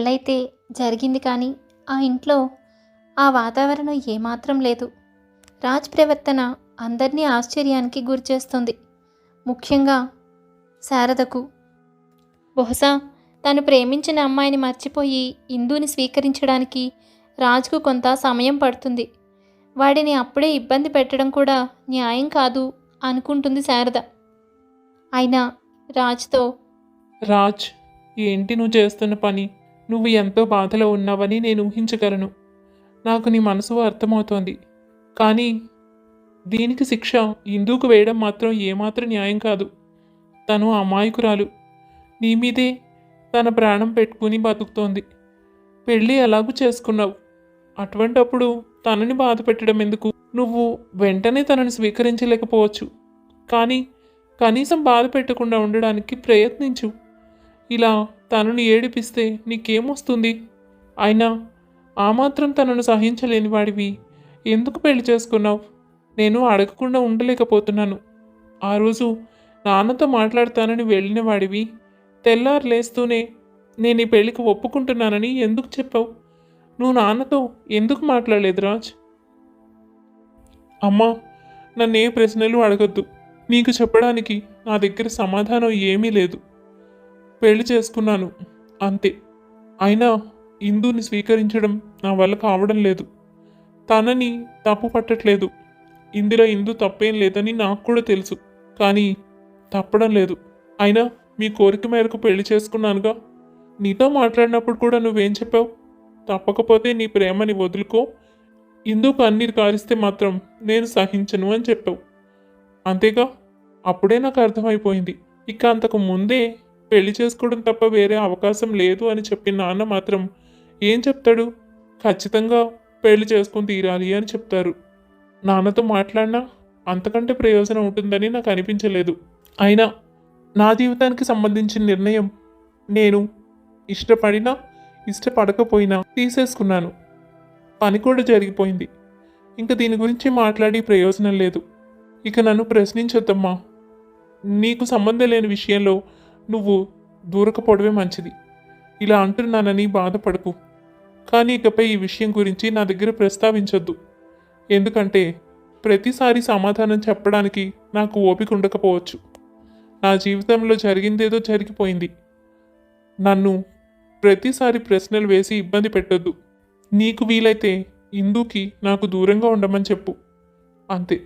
పెళ్ళైతే జరిగింది, కానీ ఆ ఇంట్లో ఆ వాతావరణం ఏమాత్రం లేదు. రాజ్ ప్రవర్తన అందరినీ ఆశ్చర్యానికి గురిచేస్తుంది, ముఖ్యంగా శారదకు. బహుశా తను ప్రేమించిన అమ్మాయిని మర్చిపోయి ఇందుని స్వీకరించడానికి రాజ్కు కొంత సమయం పడుతుంది. వాడిని అప్పుడే ఇబ్బంది పెట్టడం కూడా న్యాయం కాదు అనుకుంటుంది శారద. అయినా రాజ్తో, రాజ్, ఏంటి నువ్వు చేస్తున్న పని? నువ్వు ఎంతో బాధలో ఉన్నావని నేను ఊహించగలను. నాకు నీ మనసు అర్థమవుతోంది. కానీ దీనికి శిక్ష ఇందుకు వేయడం మాత్రం ఏమాత్రం న్యాయం కాదు. తను అమాయకురాలు. నీ మీదే తన ప్రాణం పెట్టుకుని బతుకుతోంది. పెళ్ళి ఎలాగూ చేసుకున్నావు. అటువంటప్పుడు తనని బాధ పెట్టడం ఎందుకు? నువ్వు వెంటనే తనని స్వీకరించలేకపోవచ్చు, కానీ కనీసం బాధ పెట్టకుండా ఉండడానికి ప్రయత్నించు. ఇలా తనను ఏడిపిస్తే నీకేమొస్తుంది? అయినా ఆ మాత్రం తనను సహించలేని వాడివి ఎందుకు పెళ్లి చేసుకున్నావు? నేను అడగకుండా ఉండలేకపోతున్నాను. ఆ రోజు నాన్నతో మాట్లాడతానని వెళ్ళిన వాడివి తెల్లారు లేస్తూనే నేను ఈ పెళ్లికి ఒప్పుకుంటున్నానని ఎందుకు చెప్పావు? నువ్వు నాన్నతో ఎందుకు మాట్లాడలేదు రాజ్? అమ్మా, నన్నే ప్రశ్నలు అడగొద్దు. నీకు చెప్పడానికి నా దగ్గర సమాధానం ఏమీ లేదు. పెళ్లి చేసుకున్నాను అంతే. అయినా ఇందుని స్వీకరించడం నా వల్ల కావడం లేదు. తనని తప్పు పట్టట్లేదు. ఇందులో ఇందు తప్పేం లేదని నాకు కూడా తెలుసు, కానీ తప్పడం లేదు. అయినా మీ కోరిక మేరకు పెళ్లి చేసుకున్నానుగా. నీతో మాట్లాడినప్పుడు కూడా నువ్వేం చెప్పావు? తప్పకపోతే నీ ప్రేమని వదులుకో, ఇందుకు అన్నీరు కారిస్తే మాత్రం నేను సహించను అని చెప్పావు. అంతేగా? అప్పుడే నాకు అర్థమైపోయింది. ఇక అంతకు ముందే పెళ్లి చేసుకోవడం తప్ప వేరే అవకాశం లేదు అని చెప్పిన నాన్న మాత్రం ఏం చెప్తాడు? ఖచ్చితంగా పెళ్లి చేసుకుని తీరాలి అని చెప్తారు. నాన్నతో మాట్లాడినా అంతకంటే ప్రయోజనం ఉంటుందని నాకు అనిపించలేదు. అయినా నా జీవితానికి సంబంధించిన నిర్ణయం నేను ఇష్టపడినా ఇష్టపడకపోయినా తీసేసుకున్నాను. పని కూడా జరిగిపోయింది. ఇంకా దీని గురించి మాట్లాడి ప్రయోజనం లేదు. ఇక నన్ను ప్రశ్నించొద్దమ్మా. నీకు సంబంధం లేని విషయంలో నువ్వు దూరకపోవడమే మంచిది. ఇలా అంటున్నానని బాధపడకు, కానీ ఇకపై ఈ విషయం గురించి నా దగ్గర ప్రస్తావించొద్దు. ఎందుకంటే ప్రతిసారి సమాధానం చెప్పడానికి నాకు ఓపిక ఉండకపోవచ్చు. నా జీవితంలో జరిగిందేదో జరిగిపోయింది. నన్ను ప్రతిసారి ప్రశ్నలు వేసి ఇబ్బంది పెట్టొద్దు. నీకు వీలైతే ఇందుకి నాకు దూరంగా ఉండమని చెప్పు, అంతే.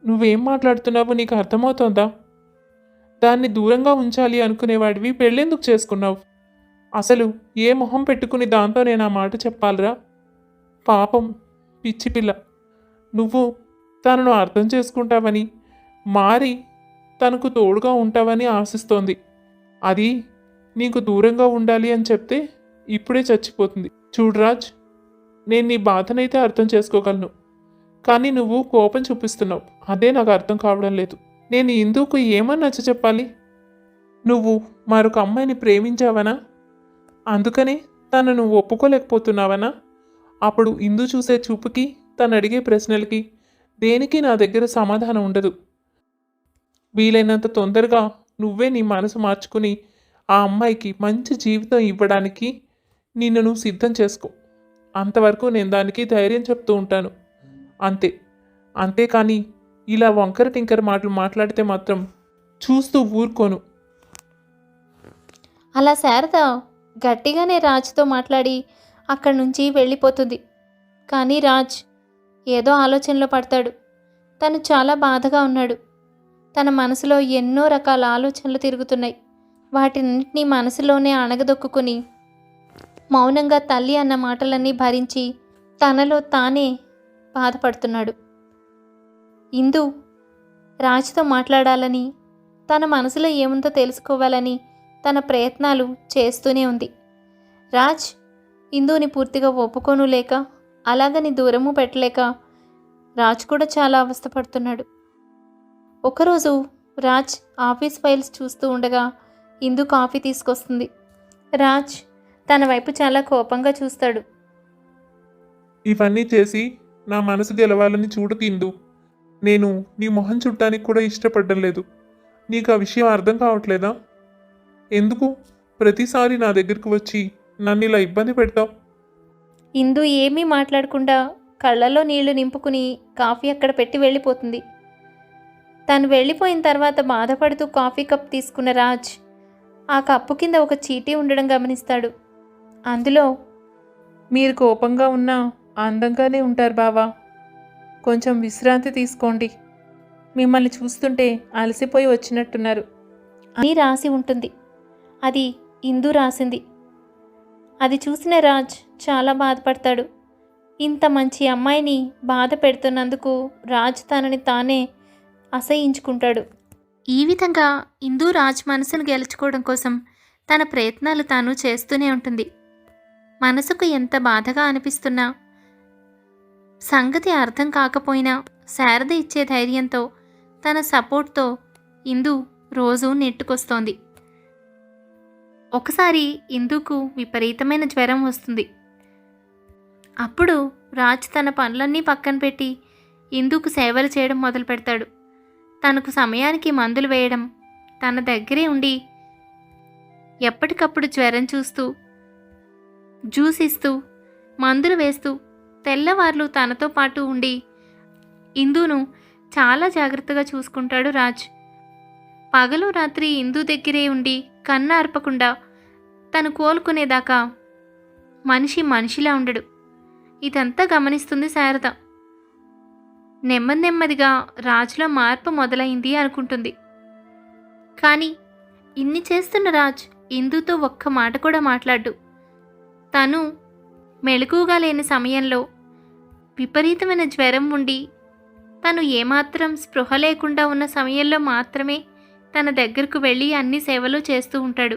నువ్వేం మాట్లాడుతున్నావో నీకు అర్థమవుతోందా? దాన్ని దూరంగా ఉంచాలి అనుకునేవాడివి పెళ్ళెందుకు చేసుకున్నావు? అసలు ఏ మొహం పెట్టుకుని దాంతో నేను ఆ మాట చెప్పాలరా? పాపం పిచ్చి పిల్ల. నువ్వు తనను అర్థం చేసుకుంటావని, మారి తనకు తోడుగా ఉంటావని ఆశిస్తోంది. అది నీకు దూరంగా ఉండాలి అని చెప్తే ఇప్పుడే చచ్చిపోతుంది. చూడరాజ్, నేను నీ బాధనైతే అర్థం చేసుకోగలను, కానీ నువ్వు కోపం చూపిస్తున్నావు. అదే నాకు అర్థం కావడం లేదు. నేను ఇందుకు ఏమని నచ్చ చెప్పాలి? నువ్వు మరొక అమ్మాయిని ప్రేమించావనా? అందుకనే తనను ఒప్పుకోలేకపోతున్నావనా? అప్పుడు ఇందు చూసే చూపుకి, తను అడిగే ప్రశ్నలకి దేనికి నా దగ్గర సమాధానం ఉండదు. వీలైనంత తొందరగా నువ్వే నీ మనసు మార్చుకుని ఆ అమ్మాయికి మంచి జీవితం ఇవ్వడానికి నిన్ను నువ్వు సిద్ధం చేసుకో. అంతవరకు నేను దానికి ధైర్యం చెప్తూ ఉంటాను, అంతే. అంతేకాని ఇలా వంకర టింకర మాటలు మాట్లాడితే మాత్రం చూస్తూ ఊరుకోను. అలా శారద గట్టిగానే రాజ్తో మాట్లాడి అక్కడి నుంచి వెళ్ళిపోతుంది. కానీ రాజ్ ఏదో ఆలోచనలో పడతాడు. తను చాలా బాధగా ఉన్నాడు. తన మనసులో ఎన్నో రకాల ఆలోచనలు తిరుగుతున్నాయి. వాటిన్నింటినీ మనసులోనే అణగదొక్కుని మౌనంగా తల్లి అన్న మాటలన్నీ భరించి తనలో తానే బాధపడుతున్నాడు. ఇందు రాజ్తో మాట్లాడాలని, తన మనసులో ఏముందో తెలుసుకోవాలని తన ప్రయత్నాలు చేస్తూనే ఉంది. రాజ్ ఇందుని పూర్తిగా ఒప్పుకోను లేక, అలాగని దూరము పెట్టలేక రాజ్ కూడా చాలా అవస్థపడుతున్నాడు. ఒకరోజు రాజ్ ఆఫీస్ ఫైల్స్ చూస్తూ ఉండగా ఇందు కాఫీ తీసుకొస్తుంది. రాజ్ తన వైపు చాలా కోపంగా చూస్తాడు. ఇవన్నీ చేసి నా మనసు గెలవాలని చూడకు ఇందు. నేను నీ మొహం చుట్టానికి కూడా ఇష్టపడడం లేదు. నీకు ఆ విషయం అర్థం కావట్లేదా? ఎందుకు ప్రతిసారి నా దగ్గరకు వచ్చి నన్ను ఇలా ఇబ్బంది పెడతావు? ఇందు ఏమీ మాట్లాడకుండా కళ్ళలో నీళ్లు నింపుకుని కాఫీ అక్కడ పెట్టి వెళ్ళిపోతుంది. తను వెళ్ళిపోయిన తర్వాత బాధపడుతూ కాఫీ కప్ తీసుకున్న రాజ్ ఆ కప్పు కింద ఒక చీటీ ఉండడం గమనిస్తాడు. అందులో, మీరు కోపంగా ఉన్నా అందంగానే ఉంటారు బావా. కొంచెం విశ్రాంతి తీసుకోండి. మిమ్మల్ని చూస్తుంటే అలసిపోయి వచ్చినట్టున్నారు అని రాసి ఉంటుంది. అది ఇందు రాసింది. అది చూసిన రాజ్ చాలా బాధపడతాడు. ఇంత మంచి అమ్మాయిని బాధ పెడుతున్నందుకు రాజ్ తనని తానే అసహ్యించుకుంటాడు. ఈ విధంగా ఇందు రాజ్ మనసును గెలుచుకోవడం కోసం తన ప్రయత్నాలు తాను చేస్తూనే ఉంటుంది. మనసుకు ఎంత బాధగా అనిపిస్తున్నా, సంగతి అర్థం కాకపోయినా శారద ఇచ్చే ధైర్యంతో, తన సపోర్ట్తో ఇందు రోజు నెట్టుకొస్తోంది. ఒకసారి ఇందుకు విపరీతమైన జ్వరం వస్తుంది. అప్పుడు రాజ్ తన పనులన్నీ పక్కన పెట్టి ఇందుకు సేవలు చేయడం మొదలు పెడతాడు. తనకు సమయానికి మందులు వేయడం, తన దగ్గరే ఉండి ఎప్పటికప్పుడు జ్వరం చూస్తూ, జ్యూస్ ఇస్తూ, మందులు వేస్తూ, తెల్లవార్లు తనతో పాటు ఉండి ఇందును చాలా జాగ్రత్తగా చూసుకుంటాడు రాజ్. పగలు రాత్రి ఇందు దగ్గరే ఉండి కన్ను ఆర్పకుండా తను కోలుకునేదాకా మనిషి మనిషిలా ఉండడు. ఇదంతా గమనిస్తుంది శారద. నెమ్మది నెమ్మదిగా రాజ్లో మార్పు మొదలైంది అనుకుంటుంది. కానీ ఇన్ని చేస్తున్న రాజ్ ఇందుతో ఒక్క మాట కూడా మాట్లాడ్డు. తను మెలకుగా లేని సమయంలో, విపరీతమైన జ్వరం ఉండి తను ఏమాత్రం స్పృహ లేకుండా ఉన్న సమయంలో మాత్రమే తన దగ్గరకు వెళ్ళి అన్ని సేవలు చేస్తూ ఉంటాడు.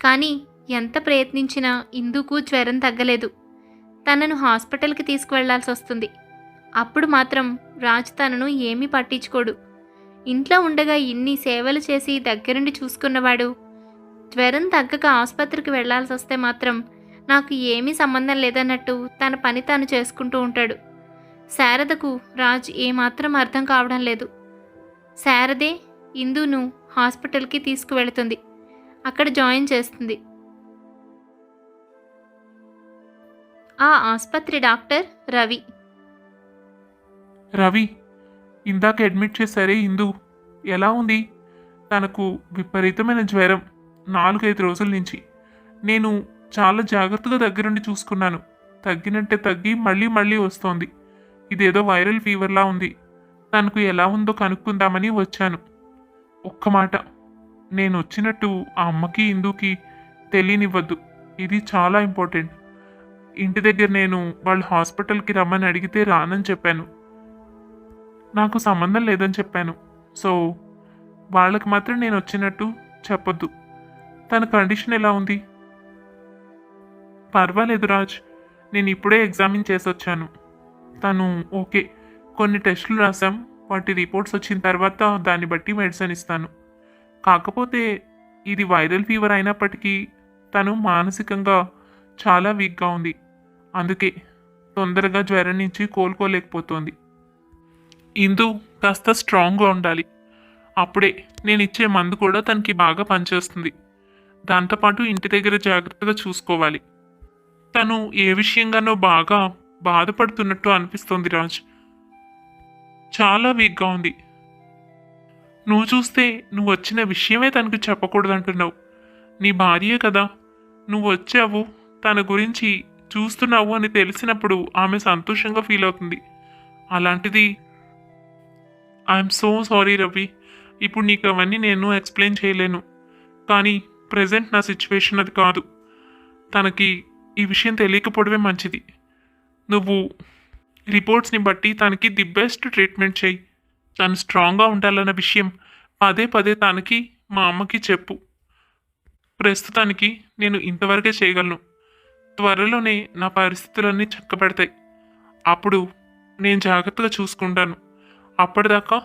కానీ ఎంత ప్రయత్నించినా ఇందుకు జ్వరం తగ్గలేదు. తనను హాస్పిటల్కి తీసుకువెళ్లాల్సి వస్తుంది. అప్పుడు మాత్రం రాజ్ తనను ఏమీ పట్టించుకోడు. ఇంట్లో ఉండగా ఇన్ని సేవలు చేసి దగ్గరుండి చూసుకున్నవాడు జ్వరం తగ్గక ఆసుపత్రికి వెళ్లాల్సి వస్తే మాత్రం నాకు ఏమీ సంబంధం లేదన్నట్టు తన పని తాను చేసుకుంటూ ఉంటాడు. శారదకు రాజ్ ఏమాత్రం అర్థం కావడం లేదు. శారదే ఇందును హాస్పిటల్కి తీసుకువెళుతుంది. అక్కడ జాయిన్ చేస్తుంది. ఆ ఆసుపత్రి డాక్టర్ రవి. రవి, ఇందాక అడ్మిట్ చేశారే ఇందు, ఎలా ఉంది? తనకు విపరీతమైన జ్వరం 4-5 రోజుల నుంచి. నేను చాలా జాగ్రత్తగా దగ్గరుండి చూసుకున్నాను. తగ్గినట్టే తగ్గి మళ్ళీ మళ్ళీ వస్తోంది. ఇదేదో వైరల్ ఫీవర్లా ఉంది. తనకు ఎలా ఉందో కనుక్కుందామని వచ్చాను. ఒక్క మాట, నేను వచ్చినట్టు ఆ అమ్మకి ఇందుకి తెలియనివ్వద్దు. ఇది చాలా ఇంపార్టెంట్. ఇంటి దగ్గర నేను వాళ్ళు హాస్పిటల్కి రమ్మని అడిగితే రానని చెప్పాను. నాకు సంబంధం లేదని చెప్పాను. సో వాళ్ళకి మాత్రం నేను వచ్చినట్టు చెప్పొద్దు. తన కండిషన్ ఎలా ఉంది? పర్వాలేదు రాజ్, నేను ఇప్పుడే ఎగ్జామిన్ చేసి వచ్చాను. తను ఓకే. కొన్ని టెస్టులు రాసాం. వాటి రిపోర్ట్స్ వచ్చిన తర్వాత దాన్ని బట్టి మెడిసిన్ ఇస్తాను. కాకపోతే ఇది వైరల్ ఫీవర్ అయినప్పటికీ తను మానసికంగా చాలా వీక్గా ఉంది. అందుకే తొందరగా జ్వరం నుంచి కోలుకోలేకపోతుంది. ఇందు కాస్త స్ట్రాంగ్గా ఉండాలి. అప్పుడే నేను ఇచ్చే మందు కూడా తనకి బాగా పనిచేస్తుంది. దాంతోపాటు ఇంటి దగ్గర జాగ్రత్తగా చూసుకోవాలి. తను ఏ విషయంగానో బాగా బాధపడుతున్నట్టు అనిపిస్తుంది రాజ్. చాలా వీక్గా ఉంది. నువ్వు చూస్తే నువ్వు వచ్చిన విషయమే తనకు చెప్పకూడదు అంటున్నావు. నీ భార్యే కదా, నువ్వు వచ్చావు, తన గురించి చూస్తున్నావు అని తెలిసినప్పుడు ఆమె సంతోషంగా ఫీల్ అవుతుంది. అలాంటిది ఐఎమ్ సో సారీ రవి. ఇప్పుడు నీకు అవన్నీ నేను ఎక్స్ప్లెయిన్ చేయలేను. కానీ ప్రజెంట్ నా సిచ్యువేషన్ అది కాదు. తనకి ఈ విషయం తెలియకపోవడమే మంచిది. నువ్వు రిపోర్ట్స్ని బట్టి తనకి ది బెస్ట్ ట్రీట్మెంట్ చేయి. తను స్ట్రాంగ్గా ఉండాలన్న విషయం పదే పదే తనకి, మా అమ్మకి చెప్పు. ప్రస్తుతానికి నేను ఇంతవరకే చేయగలను. త్వరలోనే నా పరిస్థితులన్నీ చక్కబడతాయి. అప్పుడు నేను జాగ్రత్తగా చూసుకుంటాను. అప్పటిదాకా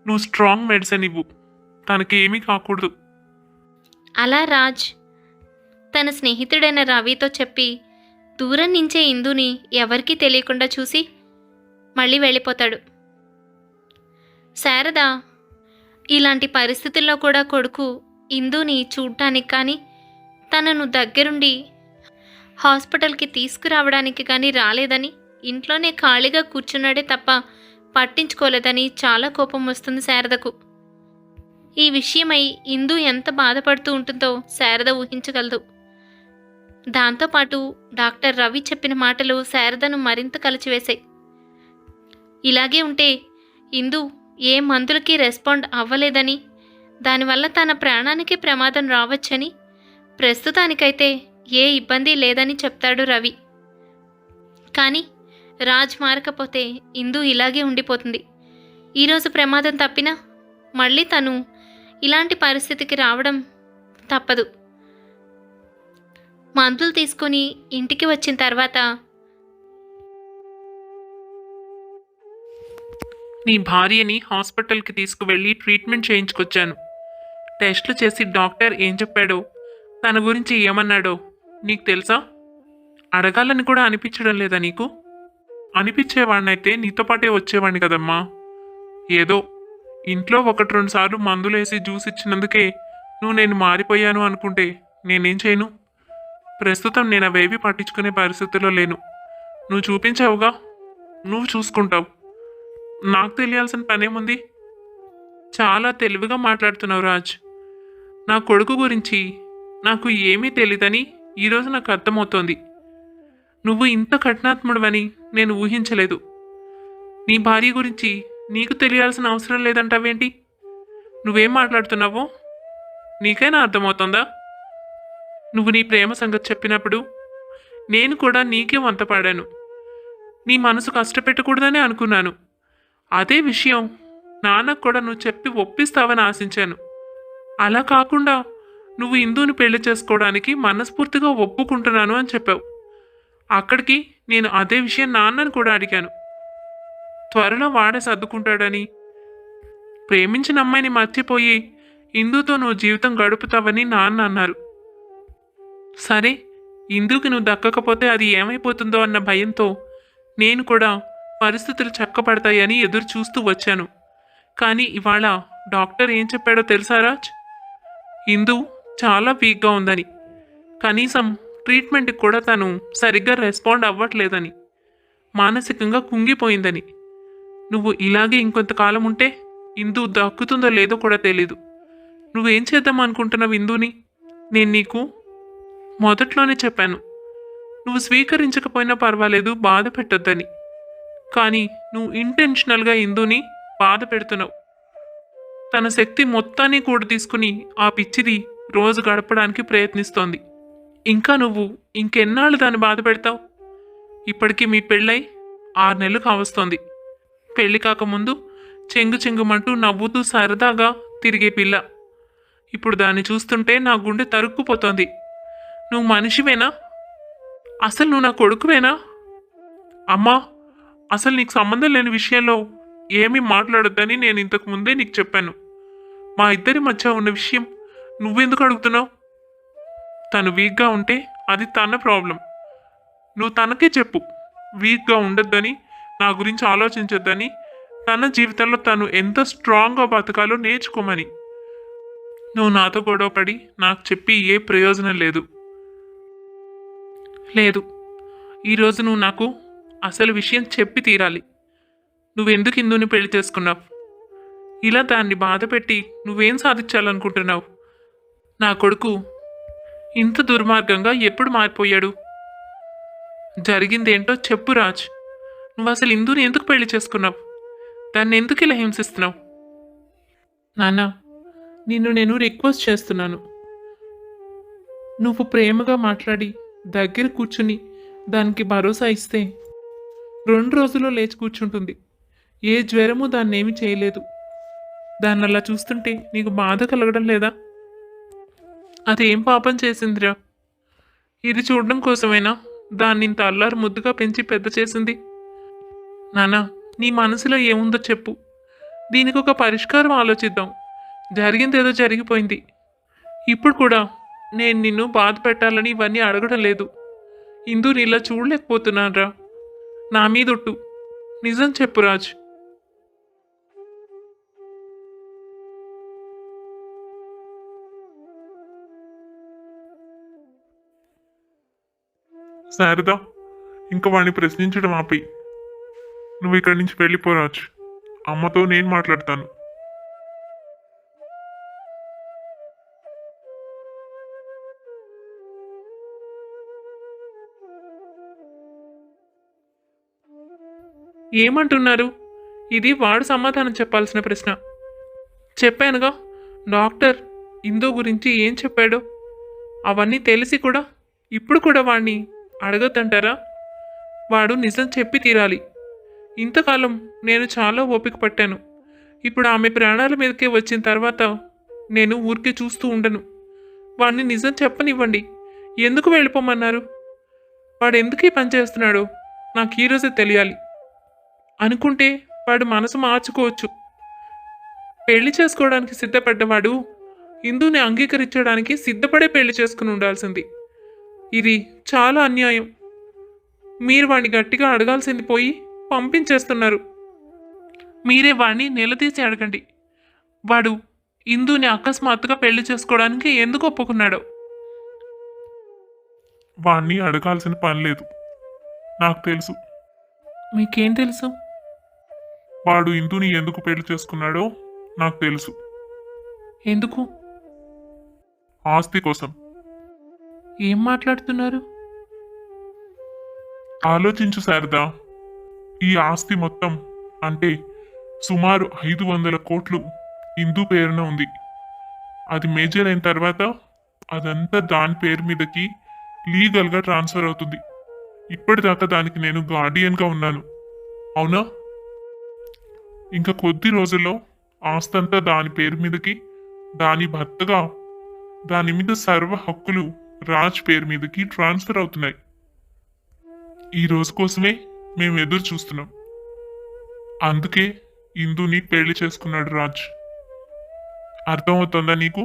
నువ్వు స్ట్రాంగ్ మెడిసిన్ ఇవ్వు. తనకి ఏమీ కాకూడదు. అలా రాజ్ తన స్నేహితుడైన రవితో చెప్పి దూరం నుంచే ఇందుని ఎవరికీ తెలియకుండా చూసి మళ్ళీ వెళ్ళిపోతాడు. శారద ఇలాంటి పరిస్థితుల్లో కూడా కొడుకు ఇందుని చూడటానికి కానీ తనను దగ్గరుండి హాస్పిటల్కి తీసుకురావడానికి కానీ రాలేదని, ఇంట్లోనే ఖాళీగా కూర్చున్నాడే తప్ప పట్టించుకోలేదని చాలా కోపం వస్తుంది శారదకు. ఈ విషయమై ఇందు ఎంత బాధపడుతూ ఉంటుందో శారద ఊహించగలదు. దాంతోపాటు డాక్టర్ రవి చెప్పిన మాటలు శారదను మరింత కలిచివేశాయి. ఇలాగే ఉంటే ఇందు ఏ మందులకి రెస్పాండ్ అవ్వలేదని, దానివల్ల తన ప్రాణానికి ప్రమాదం రావచ్చని, ప్రస్తుతానికైతే ఏ ఇబ్బంది లేదని చెప్తాడు రవి. కానీ రాజ్ మారకపోతే ఇందు ఇలాగే ఉండిపోతుంది. ఈరోజు ప్రమాదం తప్పినా మళ్ళీ తను ఇలాంటి పరిస్థితికి రావడం తప్పదు. మందులు తీసుకొని ఇంటికి వచ్చిన తర్వాత నీ భార్యని హాస్పిటల్కి తీసుకువెళ్ళి ట్రీట్మెంట్ చేయించుకొచ్చాను. టెస్టులు చేసి డాక్టర్ ఏం చెప్పాడో, తన గురించి ఏమన్నాడో నీకు తెలుసా? అడగాలని కూడా అనిపించడం లేదా నీకు? అనిపించేవాడినైతే నీతో పాటే వచ్చేవాడిని కదమ్మా. ఏదో ఇంట్లో 1-2 సార్లు మందులేసి జ్యూస్ ఇచ్చినందుకే నేను మారిపోయాను అనుకుంటే నేనేం చేయను? ప్రస్తుతం నేను అవేవి పట్టించుకునే పరిస్థితిలో లేను. నువ్వు చూపించావుగా, నువ్వు చూసుకుంటావు. నాకు తెలియాల్సిన పనేముంది? చాలా తెలివిగా మాట్లాడుతున్నావు రాజ్. నా కొడుకు గురించి నాకు ఏమీ తెలీదని ఈరోజు నాకు అర్థమవుతోంది. నువ్వు ఇంత కఠినాత్ముడవని నేను ఊహించలేదు. నీ భార్య గురించి నీకు తెలియాల్సిన అవసరం లేదంటావేంటి? నువ్వేం మాట్లాడుతున్నావో నీకైనా అర్థమవుతుందా? నువ్వు నీ ప్రేమ సంగతి చెప్పినప్పుడు నేను కూడా నీకే వంత పాడాను. నీ మనసు కష్టపెట్టకూడదనే అనుకున్నాను. అదే విషయం నాన్నకు కూడా నువ్వు చెప్పి ఒప్పిస్తావని ఆశించాను. అలా కాకుండా నువ్వు ఇందుని పెళ్లి చేసుకోవడానికి మనస్ఫూర్తిగా ఒప్పుకుంటున్నాను అని చెప్పావు. అక్కడికి నేను అదే విషయం నాన్నని కూడా అడిగాను. త్వరలో వాడే సర్దుకుంటాడని, ప్రేమించిన అమ్మాయిని మర్చిపోయి ఇందుతో నువ్వు జీవితం గడుపుతావని నాన్న అన్నారు. సరే, ఇందుకి నువ్వు దక్కకపోతే అది ఏమైపోతుందో అన్న భయంతో నేను కూడా పరిస్థితులు చక్కపడతాయని ఎదురు చూస్తూ వచ్చాను. కానీ ఇవాళ డాక్టర్ ఏం చెప్పాడో తెలుసా రాజ్? ఇందు చాలా వీక్గా ఉందని, కనీసం ట్రీట్మెంట్కి కూడా తను సరిగ్గా రెస్పాండ్ అవ్వట్లేదని, మానసికంగా కుంగిపోయిందని. నువ్వు ఇలాగే ఇంకొంతకాలం ఉంటే ఇందు దక్కుతుందో లేదో కూడా తెలీదు. నువ్వేం చేద్దాం అనుకుంటున్నావు ఇందుని? నేను నీకు మొదట్లోనే చెప్పాను, నువ్వు స్వీకరించకపోయినా పర్వాలేదు, బాధ పెట్టొద్దని. కానీ నువ్వు ఇంటెన్షనల్గా ఇందుని బాధ పెడుతున్నావు. తన శక్తి మొత్తాన్ని కూడా తీసుకుని ఆ పిచ్చిది రోజు గడపడానికి ప్రయత్నిస్తోంది. ఇంకా నువ్వు ఇంకెన్నాళ్ళు దాన్ని బాధ పెడతావు? ఇప్పటికీ మీ పెళ్ళై 6 నెలలు కావస్తోంది. పెళ్లి కాకముందు చెంగు చెంగుమంటూ నవ్వుతూ సరదాగా తిరిగే పిల్ల. ఇప్పుడు దాన్ని చూస్తుంటే నా గుండె తరుక్కుపోతోంది. నువ్వు మనిషివేనా? అసలు నువ్వు నా కొడుకువేనా? అమ్మా, అసలు నీకు సంబంధం లేని విషయంలో ఏమీ మాట్లాడొద్దని నేను ఇంతకు ముందే నీకు చెప్పాను. మా ఇద్దరి మధ్య ఉన్న విషయం నువ్వెందుకు అడుగుతున్నావు? తను వీక్గా ఉంటే అది తన ప్రాబ్లం. నువ్వు తనకే చెప్పు, వీక్గా ఉండొద్దని, నా గురించి ఆలోచించొద్దని, తన జీవితంలో తను ఎంత స్ట్రాంగ్గా బతకాలో నేర్చుకోమని. నువ్వు నాతో గొడవపడి నాకు చెప్పి ఏ ప్రయోజనం లేదు. లేదు, ఈరోజు నువ్వు నాకు అసలు విషయం చెప్పి తీరాలి. నువ్వెందుకు ఇందుని పెళ్లి చేసుకున్నావు? ఇలా దాన్ని బాధపెట్టి నువ్వేం సాధించాలనుకుంటున్నావు? నా కొడుకు ఇంత దుర్మార్గంగా ఎప్పుడు మారిపోయాడు? జరిగిందేంటో చెప్పు రాజ్. నువ్వు అసలు ఇందుని ఎందుకు పెళ్లి చేసుకున్నావు? దాన్ని ఎందుకు ఇలా హింసిస్తున్నావు? నాన్న, నిన్ను నేను రిక్వెస్ట్ చేస్తున్నాను. నువ్వు ప్రేమగా మాట్లాడి దగ్గర కూర్చుని దానికి భరోసా ఇస్తే 2 రోజుల్లో లేచి కూర్చుంటుంది. ఏ జ్వరము దాన్నేమి చేయలేదు. దాన్ని అలా చూస్తుంటే నీకు బాధ కలగడం లేదా? అదేం పాపం చేసిందిరా? ఇది చూడడం కోసమేనా దాన్ని ఇంత అల్లారు ముద్దుగా పెంచి పెద్ద చేసింది? నానా, నీ మనసులో ఏముందో చెప్పు. దీనికి ఒక పరిష్కారం ఆలోచిద్దాం. జరిగిందేదో జరిగిపోయింది. ఇప్పుడు కూడా నేను నిన్ను బాధ పెట్టాలని ఇవన్నీ అడగడం లేదు. ఇందు నీలా చూడలేకపోతున్నానరా. నా మీదొట్టు, నిజం చెప్పు రాజ్. శారదా, ఇంకా వాడిని ప్రశ్నించడం ఆపి నువ్వు ఇక్కడి నుంచి వెళ్ళిపోరాజ్. అమ్మతో నేను మాట్లాడతాను. ఏమంటున్నారు? ఇది వాడు సమాధానం చెప్పాల్సిన ప్రశ్న. చెప్పానుగా డాక్టర్ ఇందు గురించి ఏం చెప్పాడో. అవన్నీ తెలిసి కూడా ఇప్పుడు కూడా వాడిని అడగద్దంటారా? వాడు నిజం చెప్పి తీరాలి. ఇంతకాలం నేను చాలా ఓపిక పట్టాను. ఇప్పుడు ఆమె ప్రాణాల మీదకే వచ్చిన తర్వాత నేను ఊరికే చూస్తూ ఉండను. వాడిని నిజం చెప్పనివ్వండి. ఎందుకు వెళ్ళిపోమన్నారు? వాడు ఎందుకు ఈ పని చేస్తున్నాడో నాకు ఈరోజే తెలియాలి. అనుకుంటే వాడు మనసు మార్చుకోవచ్చు. పెళ్లి చేసుకోవడానికి సిద్ధపడ్డవాడు హిందూని అంగీకరించడానికి సిద్ధపడే పెళ్లి చేసుకుని ఉండాల్సింది. ఇది చాలా అన్యాయం. మీరు వాడిని గట్టిగా అడగాల్సింది పోయి పంపించేస్తున్నారు. మీరే వాడిని నిలదీసి అడగండి. వాడు హిందూని అకస్మాత్తుగా పెళ్లి చేసుకోవడానికి ఎందుకు ఒప్పుకున్నాడో. వాణ్ణి అడగాల్సిన పని లేదు, నాకు తెలుసు. మీకేం తెలుసు? వాడు ఇందుని ఎందుకు పెళ్లి చేసుకున్నాడో నాకు తెలుసు. ఎందుకు? ఆస్తి కోసం. ఏం మాట్లాడుతున్నారు? ఆలోచించు శారదా. ఈ ఆస్తి మొత్తం అంటే సుమారు 500 కోట్లు ఇందు పేరున ఉంది. అది మేజర్ అయిన తర్వాత అదంతా దాని పేరు మీదకి లీగల్గా ట్రాన్స్ఫర్ అవుతుంది. ఇప్పటిదాకా దానికి నేను గార్డియన్గా ఉన్నాను, అవునా? ఇంకా కొద్ది రోజుల్లో ఆస్తంతా దాని పేరు మీదకి, దాని భర్తగా దాని మీద సర్వ హక్కులు రాజ్ పేరు మీదకి ట్రాన్స్ఫర్ అవుతున్నాయి. ఈ రోజు కోసమే మేము ఎదురు చూస్తున్నాం. అందుకే ఇందుని పెళ్లి చేసుకున్నాడు రాజ్. అర్థమవుతుందా నీకు?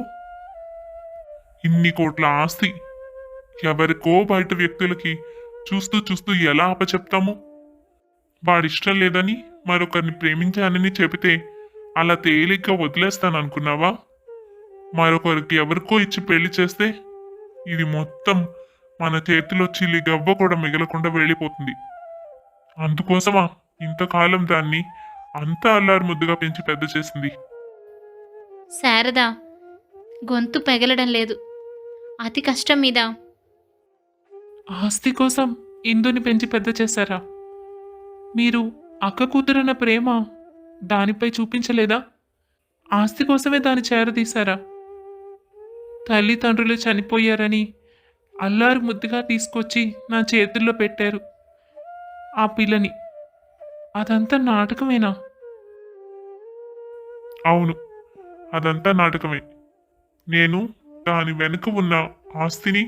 ఇన్ని కోట్ల ఆస్తి ఎవరికో బయట వ్యక్తులకి చూస్తూ చూస్తూ ఎలా అప్పచెప్తాము? వాడిష్టం లేదని మరొకరిని ప్రేమించానని చెబితే అలా తేలిగ్గా వదిలేస్తాననుకున్నావా? మరొకరికి ఎవరికో ఇచ్చి పెళ్లి చేస్తే ఇది మొత్తం మన చేతిలో చిల్లి గవ్వ కూడా మిగలకుండా వెళ్ళిపోతుంది. అందుకోసమా ఇంతకాలం దాన్ని అంత అల్లారు ముద్దుగా పెంచి పెద్ద చేసింది. శారద గొంతు పెగలడం లేదు. అతి కష్టం మీద ఆస్తి కోసం ఇందుని పెంచి పెద్ద చేశారా? మీరు అక్క కూతురన్న ప్రేమ దానిపై చూపించలేదా? ఆస్తి కోసమే దాన్ని చేరదీశారా? తల్లిదండ్రులు చనిపోయారని అల్లారు ముద్దుగా తీసుకొచ్చి నా చేతుల్లో పెట్టారు ఆ పిల్లని. అదంతా నాటకమేనా? అవును, అదంతా నాటకమే. నేను దాని వెనుక ఉన్న ఆస్తిని,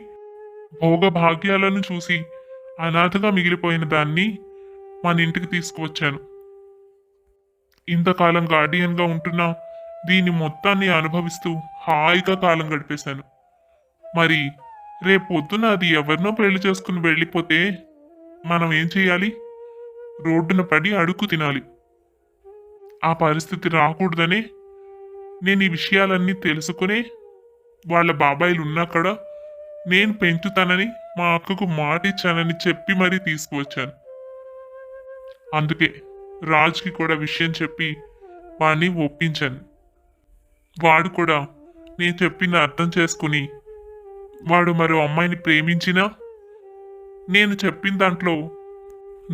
భోగభాగ్యాలను చూసి అనాథగా మిగిలిపోయిన దాన్ని మన ఇంటికి తీసుకువచ్చాను. ఇంతకాలం గార్డియన్గా ఉంటున్నా దీని మొత్తాన్ని అనుభవిస్తూ హాయిగా కాలం గడిపేశాను. మరి రేపు పొద్దున అది ఎవరినో పెళ్లి చేసుకుని వెళ్ళిపోతే మనం ఏం చేయాలి? రోడ్డున పడి అడుగు తినాలి. ఆ పరిస్థితి రాకూడదనే నేను ఈ విషయాలన్నీ తెలుసుకునే వాళ్ళ బాబాయిలు ఉన్నాకడ నేను పెంచుతానని మా అక్కకు మాట ఇచ్చానని చెప్పి మరీ తీసుకువచ్చాను. అందుకే రాజ్కి కూడా విషయం చెప్పి వాడిని ఒప్పించాను. వాడు కూడా నేను చెప్పింది అర్థం చేసుకుని వాడు మరో అమ్మాయిని ప్రేమించినా నేను చెప్పిన దాంట్లో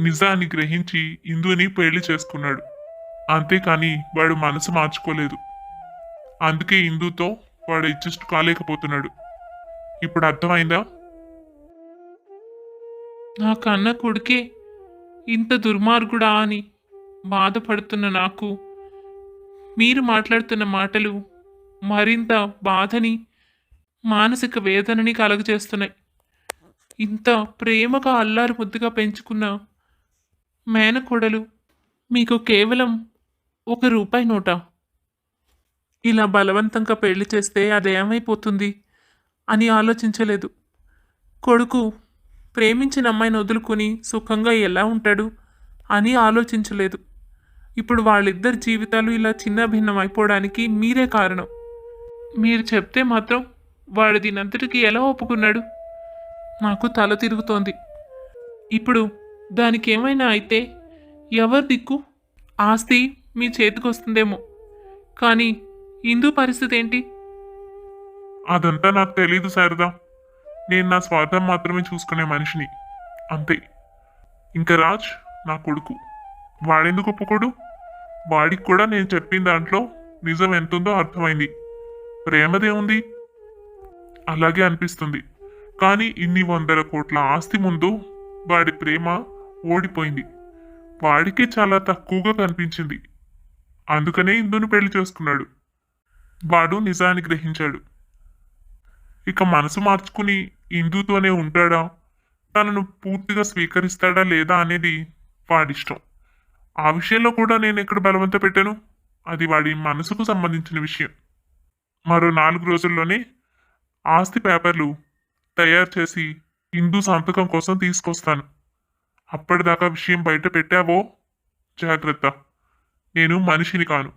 నిజాన్ని గ్రహించి ఇందుని పెళ్లి చేసుకున్నాడు. అంతేకాని వాడు మనసు మార్చుకోలేదు. అందుకే ఇందుతో వాడు అడ్జస్ట్ కాలేకపోతున్నాడు. ఇప్పుడు అర్థమైందా? నా కన్న కొడుకే ఇంత దుర్మార్గుడా అని బాధపడుతున్న నాకు మీరు మాట్లాడుతున్న మాటలు మరింత బాధని, మానసిక వేదనని కలుగజేస్తున్నాయి. ఇంత ప్రేమగా అల్లారు ముద్దుగా పెంచుకున్న మేనకోడలు మీకు కేవలం ₹1 నోటా? ఇలా బలవంతంగా పెళ్లి చేస్తే అదేమైపోతుంది అని ఆలోచించలేదు. కొడుకు ప్రేమించిన అమ్మాయిని వదులుకొని సుఖంగా ఎలా ఉంటాడు అని ఆలోచించలేదు. ఇప్పుడు వాళ్ళిద్దరి జీవితాలు ఇలా చిన్న భిన్నం అయిపోవడానికి మీరే కారణం. మీరు చెప్తే మాత్రం వాడు దీనంతటికి ఎలా ఒప్పుకున్నాడు? నాకు తల తిరుగుతోంది. ఇప్పుడు దానికి ఏమైనా అయితే ఎవరి దిక్కు? ఆస్తి మీ చేతికి వస్తుందేమో, కానీ ఇందు పరిస్థితి ఏంటి? అదంతా నాకు తెలీదు శారదా. నేను నా స్వార్థం మాత్రమే చూసుకునే మనిషిని, అంతే. ఇంకా రాజ్ నా కొడుకు, వాడెందుకు ఒప్పుకోడు? వాడికి కూడా నేను చెప్పిన దాంట్లో నిజం ఎంతుందో అర్థమైంది. ప్రేమదే ఉంది, అలాగే అనిపిస్తుంది. కానీ ఇన్ని 100 కోట్ల ఆస్తి ముందు వాడి ప్రేమ ఓడిపోయింది. వాడికి చాలా తక్కువగా కనిపించింది. అందుకనే ఇందును పెళ్లి చేసుకున్నాడు. వాడు నిజాన్ని గ్రహించాడు. ఇక మనసు మార్చుకుని ఇందుతోనే ఉంటాడా, తనను పూర్తిగా స్వీకరిస్తాడా లేదా అనేది వాడిష్టం. ఆ విషయంలో కూడా నేను ఎక్కడ బలవంత పెట్టాను, అది వాడి మనసుకు సంబంధించిన విషయం. మరో 4 రోజుల్లోనే ఆస్తి పేపర్లు తయారు చేసి ఇందు సంతకం కోసం తీసుకొస్తాను. అప్పటిదాకా విషయం బయట పెట్టావో జాగ్రత్త. నేను మనిషిని కాను,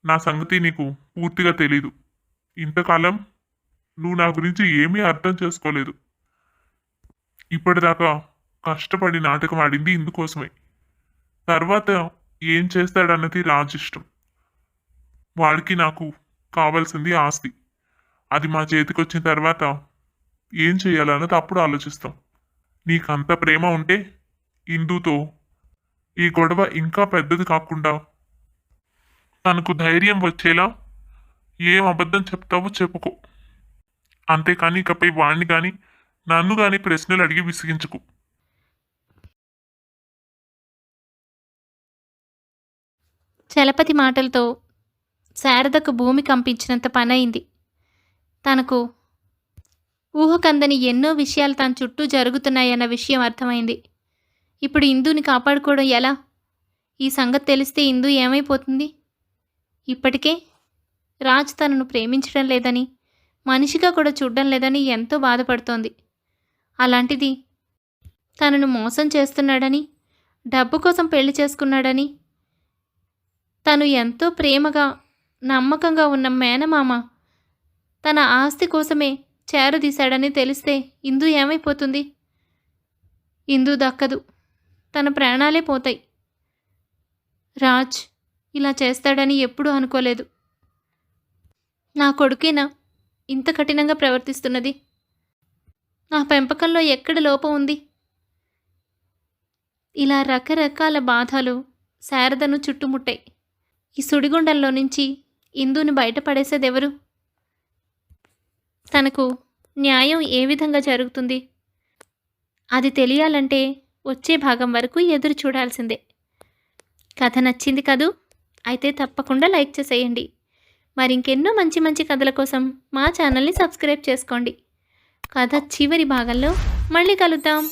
నా సంగతి నీకు పూర్తిగా తెలీదు. ఇంతకాలం నువ్వు నా గురించి ఏమీ అర్థం చేసుకోలేదు. ఇప్పటిదాకా కష్టపడి నాటకం ఆడింది ఇందుకోసమే. తర్వాత ఏం చేస్తాడన్నది రాజిష్టం. వాడికి నాకు కావాల్సింది ఆస్తి. అది మా చేతికి వచ్చిన తర్వాత ఏం చేయాలన్నది అప్పుడు ఆలోచిస్తాం. నీకంత ప్రేమ ఉంటే ఇందుతో ఈ గొడవ ఇంకా పెద్దది కాకుండా తనకు ధైర్యం వచ్చేలా ఏం అబద్ధం చెప్తావో చెప్పుకో. అంతేకాని ఇకపై వాణ్ణి కానీ నన్ను కానీ ప్రశ్నలు అడిగి విసిగించుకు. చలపతి మాటలతో శారదకు భూమి కంపించినంత పనయింది. తనకు ఊహకందని ఎన్నో విషయాలు తన చుట్టూ జరుగుతున్నాయన్న విషయం అర్థమైంది. ఇప్పుడు ఇందుని కాపాడుకోవడం ఎలా? ఈ సంగతి తెలిస్తే ఇందు ఏమైపోతుంది? ఇప్పటికే రాజ్ తనను ప్రేమించడం లేదని, మనిషిగా కూడా చూడడం లేదని ఎంతో బాధపడుతోంది. అలాంటిది తనను మోసం చేస్తున్నాడని, డబ్బు కోసం పెళ్లి చేసుకున్నాడని, తను ఎంతో ప్రేమగా నమ్మకంగా ఉన్న మేనమామ తన ఆస్తి కోసమే చేరదీశాడని తెలిస్తే ఇందు ఏమైపోతుంది? ఇందు దక్కదు, తన ప్రాణాలే పోతాయి. రాజ్ ఇలా చేస్తాడని ఎప్పుడూ అనుకోలేదు. నా కొడుకేనా ఇంత కఠినంగా ప్రవర్తిస్తున్నది? నా పెంపకంలో ఎక్కడ లోపం ఉంది? ఇలా రకరకాల బాధలు శారదను చుట్టుముట్టాయి. ఈ సుడిగుండంలో నుంచి ఇందుని బయటపడేసేదెవరు? తనకు న్యాయం ఏ విధంగా జరుగుతుంది? అది తెలియాలంటే వచ్చే భాగం వరకు ఎదురు చూడాల్సిందే. కథ నచ్చింది కదూ? అయితే తప్పకుండా లైక్ చేసేయండి. మరింకెన్నో మంచి మంచి కథల కోసం మా ఛానల్ని సబ్స్క్రైబ్ చేసుకోండి. కథ చివరి భాగంలో మళ్ళీ కలుద్దాం.